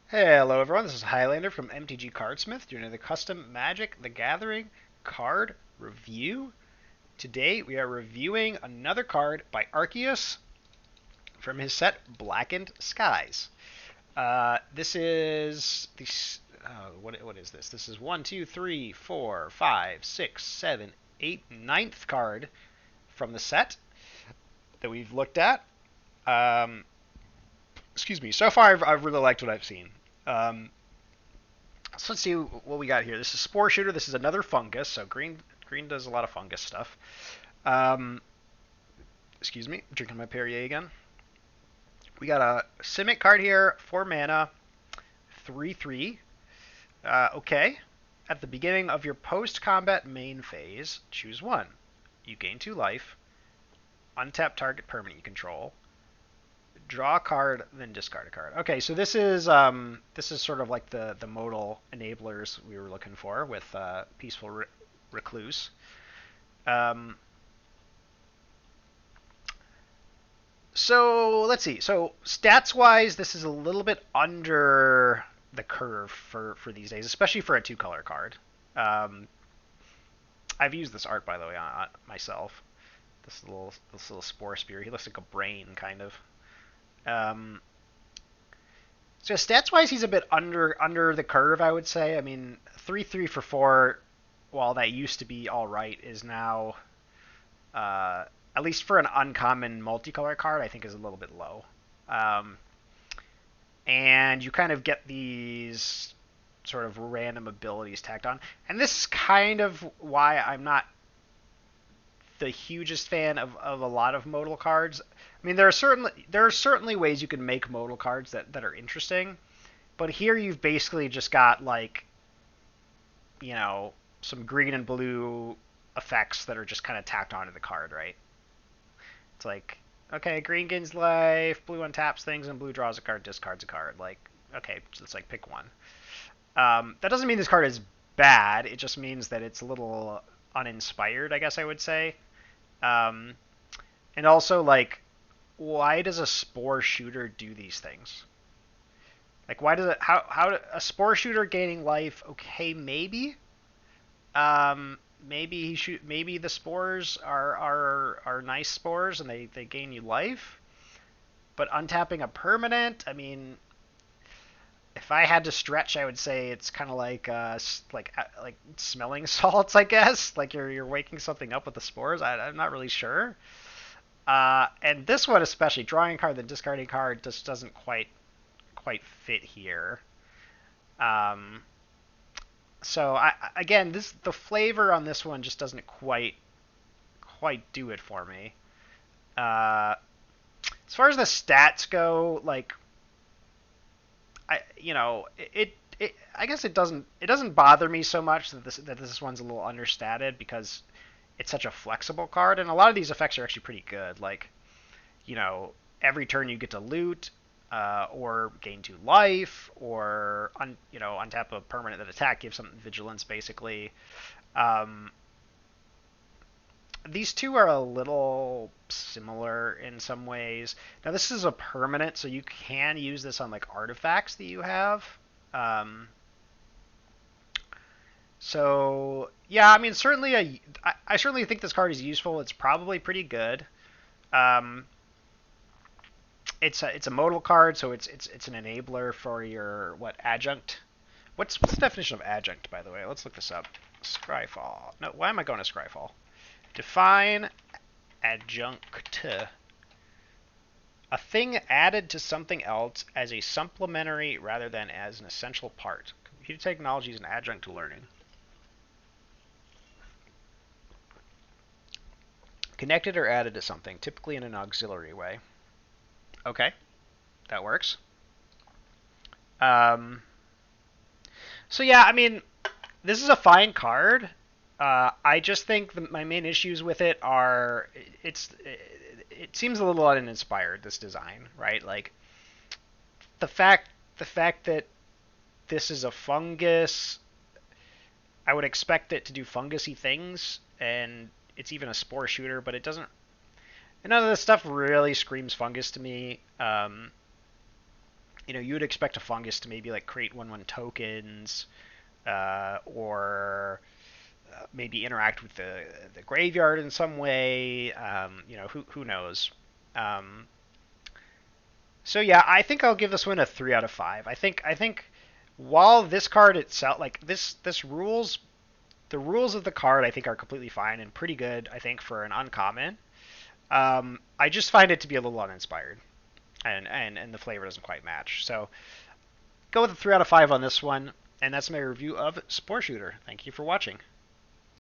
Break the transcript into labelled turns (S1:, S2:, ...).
S1: Hello everyone, this is Highlander from MTG Cardsmith doing the custom Magic the Gathering card review. Today we are reviewing another card by Arceus from his set Blackened Skies. This is the what is this? This is one, two, three, four, five, six, seven, eight, ninth card from the set that we've looked at. Um, excuse me. So far, I've really liked what I've seen. Um, So let's see what we got here. This is Sporeshooter. This is another fungus. So green does a lot of fungus stuff. Um, excuse me, I'm drinking my Perrier again. We got a Simic card here, 4 mana, 3/3. Okay. At the beginning of your post-combat main phase, choose one. You gain 2 life. Untap target permanent you control. Draw a card, then discard a card. Okay, so this is sort of like the modal enablers we were looking for with Peaceful Recluse. Um, so let's see. So stats wise, this is a little bit under the curve for these days, especially for a 2-color card. Um, I've used this art by the way on myself. This little spore spear. He looks like a brain kind of. Um, So stats wise, he's a bit under the curve, I would say. I mean, 3/3 for 4, while that used to be all right, is now at least for an uncommon multicolor card, I think is a little bit low. Um, and you kind of get these sort of random abilities tacked on, and this is kind of why I'm not the hugest fan of a lot of modal cards. I mean, there are certainly ways you can make modal cards that are interesting. But here you've basically just got like, some green and blue effects that are just kind of tacked onto the card, right? It's like, okay, green gains life, blue untaps things, and blue draws a card, discards a card. Like, okay, it's like pick one. That doesn't mean this card is bad. It just means that it's a little uninspired, I guess I would say. Um, and also, like, why does a spore shooter do these things? Like, why does it? How a spore shooter gaining life? Okay, maybe. Maybe he shoot. Maybe the spores are nice spores and they gain you life. But untapping a permanent, I mean, if I had to stretch, I would say it's kind of like smelling salts, I guess. Like you're waking something up with the spores. I'm not really sure. And this one especially, drawing a card then discarding a card just doesn't quite fit here. Um, so again, the flavor on this one just doesn't quite do it for me. Uh, as far as the stats go, like I guess it doesn't bother me so much that this one's a little understated because it's such a flexible card, and a lot of these effects are actually pretty good. Like you know, every turn you get to loot, or gain 2 life, or untap a permanent that attack, give something vigilance, basically. Um, these two are a little similar in some ways. Now this is a permanent, so you can use this on like artifacts that you have. Um, so yeah, I mean I certainly think this card is useful. It's probably pretty good. Um, it's a modal card, so it's an enabler for your adjunct. What's the definition of adjunct, by the way? Let's look this up. Scryfall. No, why am I going to Scryfall? Define adjunct. A thing added to something else as a supplementary rather than as an essential part. Computer technology is an adjunct to learning. Connected or added to something, typically in an auxiliary way. Okay, that works. Um, so yeah, I mean, this is a fine card. I just think my main issues with it are it seems a little uninspired, this design, right? Like the fact that this is a fungus, I would expect it to do fungusy things, and it's even a spore shooter, but it doesn't. And none of this stuff really screams fungus to me. you would expect a fungus to maybe like create 1/1 tokens, or maybe interact with the graveyard in some way. Who knows? Um, so yeah, I think I'll give this one a 3 out of 5. I think while this card itself, like this rules, the rules of the card I think are completely fine and pretty good. I think for an uncommon. I just find it to be a little uninspired, and the flavor doesn't quite match. So go with a 3 out of 5 on this one, and that's my review of Sporeshooter. Thank you for watching.